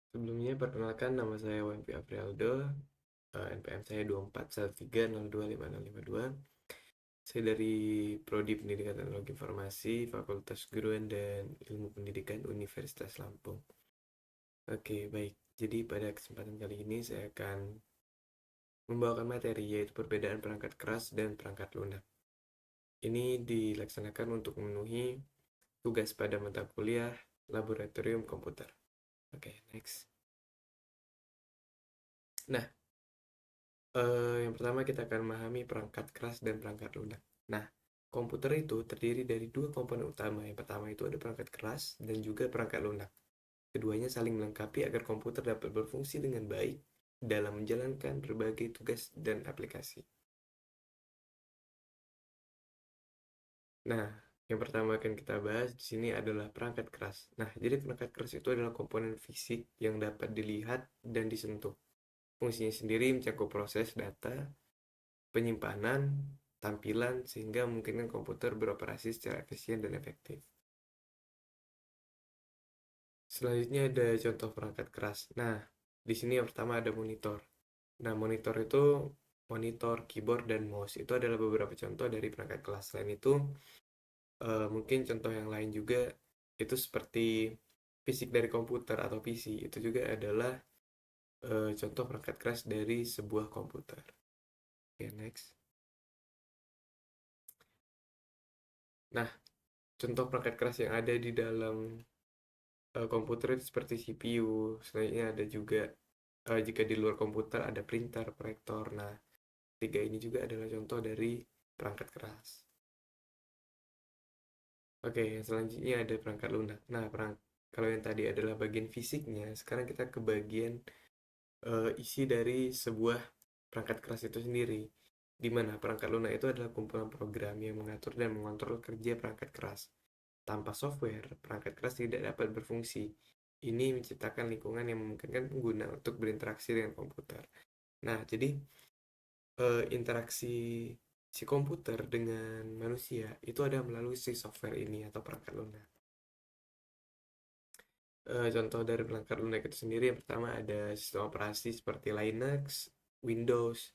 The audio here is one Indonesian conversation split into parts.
Sebelumnya perkenalkan nama saya Wanpi Aprialdo, NPM saya 2413025052. Saya dari Prodi Pendidikan Teknologi Informasi, Fakultas Keguruan dan Ilmu Pendidikan Universitas Lampung. Oke, baik. Jadi pada kesempatan kali ini saya akan membawakan materi yaitu perbedaan perangkat keras dan perangkat lunak. Ini dilaksanakan untuk memenuhi tugas pada mata kuliah Laboratorium Komputer. Oke, next. Nah, yang pertama kita akan memahami perangkat keras dan perangkat lunak. Nah, komputer itu terdiri dari dua komponen utama. Yang pertama itu ada perangkat keras dan juga perangkat lunak. Keduanya saling melengkapi agar komputer dapat berfungsi dengan baik dalam menjalankan berbagai tugas dan aplikasi. Nah, yang pertama akan kita bahas di sini adalah perangkat keras. Nah, jadi perangkat keras itu adalah komponen fisik yang dapat dilihat dan disentuh. Fungsinya sendiri mencakup proses data, penyimpanan, tampilan, sehingga memungkinkan komputer beroperasi secara efisien dan efektif. Selanjutnya ada contoh perangkat keras. Nah, di sini yang pertama ada monitor. Nah, monitor itu monitor, keyboard, dan mouse. Itu adalah beberapa contoh dari perangkat keras. Selain itu, mungkin contoh yang lain juga itu seperti fisik dari komputer atau PC. Itu juga adalah contoh perangkat keras dari sebuah komputer. Oke, next. Nah, contoh perangkat keras yang ada di dalam komputer itu seperti CPU. Selanjutnya ada juga jika di luar komputer ada printer, proyektor. Nah, tiga ini juga adalah contoh dari perangkat keras. Oke, yang selanjutnya ada perangkat lunak. Nah, kalau yang tadi adalah bagian fisiknya, sekarang kita ke bagian isi dari sebuah perangkat keras itu sendiri. Di mana perangkat lunak itu adalah kumpulan program yang mengatur dan mengontrol kerja perangkat keras. Tanpa software, perangkat keras tidak dapat berfungsi. Ini menciptakan lingkungan yang memungkinkan pengguna untuk berinteraksi dengan komputer. Nah, jadi interaksi si komputer dengan manusia itu ada melalui si software ini atau perangkat lunak. Contoh dari perangkat lunak itu sendiri yang pertama ada sistem operasi seperti Linux, Windows,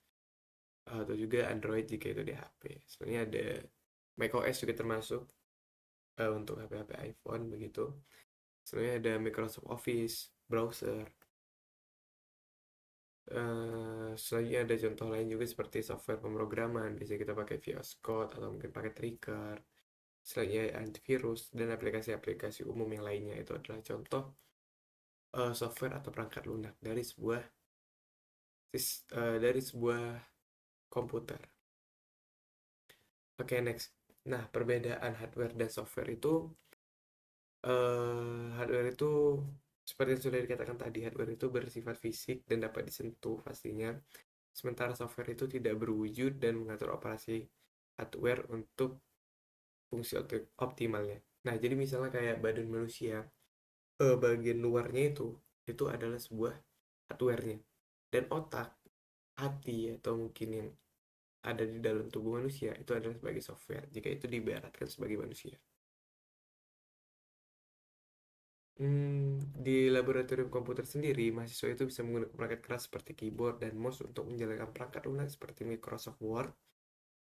atau juga Android jika itu di HP. Sebenarnya ada macOS juga termasuk untuk HP-HP iPhone begitu. Sebenarnya ada Microsoft Office, browser. Selanjutnya ada contoh lain juga seperti software pemrograman. Biasanya kita pakai VS Code atau mungkin pakai Trigger. Selanjutnya antivirus dan aplikasi-aplikasi umum yang lainnya. Itu adalah contoh software atau perangkat lunak dari sebuah komputer. Oke, next. Nah, perbedaan hardware dan software itu hardware itu seperti yang sudah dikatakan tadi, hardware itu bersifat fisik dan dapat disentuh pastinya. Sementara software itu tidak berwujud dan mengatur operasi hardware untuk fungsi optimalnya. Nah, jadi misalnya kayak badan manusia, bagian luarnya itu adalah sebuah hardware-nya. Dan otak, hati, atau mungkin yang ada di dalam tubuh manusia itu adalah sebagai software, jika itu diibaratkan sebagai manusia. Di laboratorium komputer sendiri, mahasiswa itu bisa menggunakan perangkat keras seperti keyboard dan mouse untuk menjalankan perangkat lunak seperti Microsoft Word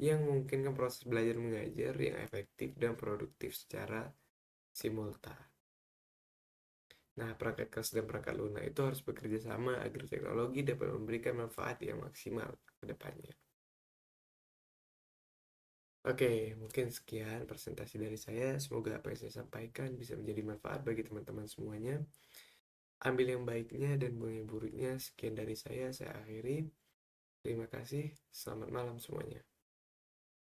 yang memungkinkan proses belajar mengajar yang efektif dan produktif secara simultan. Nah, perangkat keras dan perangkat lunak itu harus bekerja sama agar teknologi dapat memberikan manfaat yang maksimal ke depannya. Oke, mungkin sekian presentasi dari saya. Semoga apa yang saya sampaikan bisa menjadi manfaat bagi teman-teman semuanya. Ambil yang baiknya dan buang yang buruknya. Sekian dari saya akhiri. Terima kasih. Selamat malam semuanya.